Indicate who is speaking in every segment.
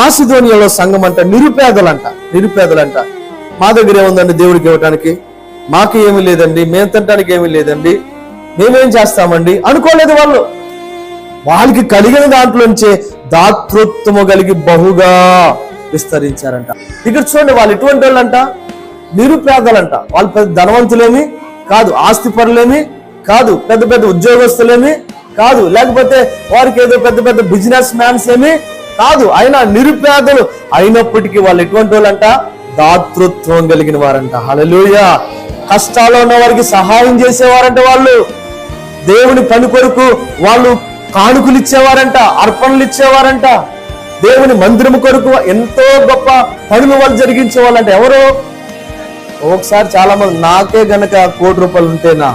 Speaker 1: మాసిదోనియాలో సంఘం అంట నిరుపేదలంట. మా దగ్గర ఏముందండి దేవుడికి ఇవ్వటానికి? మాకు ఏమీ లేదండి, మేము తినడానికి ఏమీ లేదండి, మేమేం చేస్తామండి అనుకోలేదు వాళ్ళు. వాళ్ళకి కలిగిన దాంట్లోంచే దాతృత్వము కలిగి బహుగా విస్తరించారంట. ఇక్కడ చూడండి, వాళ్ళు ఎటువంటి వాళ్ళంట? నిరుపేదలంట. వాళ్ళు పెద్ద ధనవంతులేమి కాదు, ఆస్తిపరులేమి కాదు, పెద్ద పెద్ద ఉద్యోగస్తులేమి కాదు, లేకపోతే వారికి ఏదో పెద్ద పెద్ద బిజినెస్ మ్యాన్స్ ఏమి కాదు. అయినా నిరుపేదలు అయినప్పటికీ వాళ్ళు ఎటువంటి వాళ్ళంట? దాతృత్వం కలిగిన వారంట. హల్లెలూయా. కష్టాల్లో ఉన్న వారికి సహాయం చేసేవారంట. వాళ్ళు దేవుని పని కొరకు వాళ్ళు కానుకలు ఇచ్చేవారంట, అర్పణలు ఇచ్చేవారంట. దేవుని మందిరము కొరకు ఎంతో గొప్ప పనులు వాళ్ళు జరిగించే వాళ్ళంట. ఎవరు? ఒకసారి చాలా మంది, నాకే గనక ₹1,00,00,000 ఉంటేనా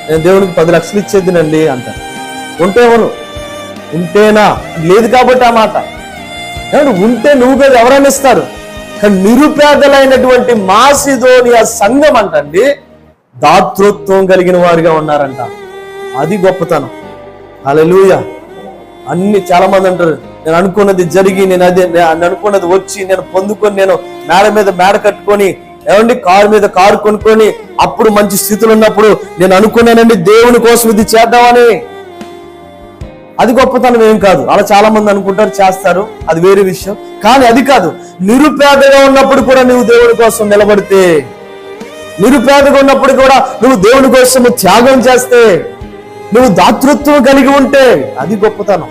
Speaker 1: నేను దేవునికి 10 లక్షలు ఇచ్చేదినండి అంటారు. ఉంటేనా? లేదు కాబట్టి ఆ మాట. ఉంటే నువ్వు కదా ఎవరైనా ఇస్తారు. కానీ నిరుపేదలైనటువంటి మాసిదోనియా సంఘం అంటండి దాతృత్వం కలిగిన వారిగా ఉన్నారంట. అది గొప్పతనం. హల్లెలూయా. అన్ని చాలా మంది అంటారు, నేను అనుకున్నది జరిగి, నేను అనుకున్నది వచ్చి, నేను పొందుకొని, నేను మేడ మీద మేడ కట్టుకొని, కారు మీద కారు కొనుక్కొని, అప్పుడు మంచి స్థితిలో ఉన్నప్పుడు నేను అనుకున్నానండి దేవుని కోసం ఇది చేద్దామని. అది గొప్పతనం ఏం కాదు. అలా చాలా మంది అనుకుంటారు, చేస్తారు, అది వేరే విషయం. కానీ అది కాదు. నిరుపేదగా ఉన్నప్పుడు కూడా నువ్వు దేవుని కోసం నిలబడితే, నిరుపేదగా ఉన్నప్పుడు కూడా నువ్వు దేవుని కోసం త్యాగం చేస్తే, నువ్వు దాతృత్వం కలిగి ఉంటే, అది గొప్పతనం.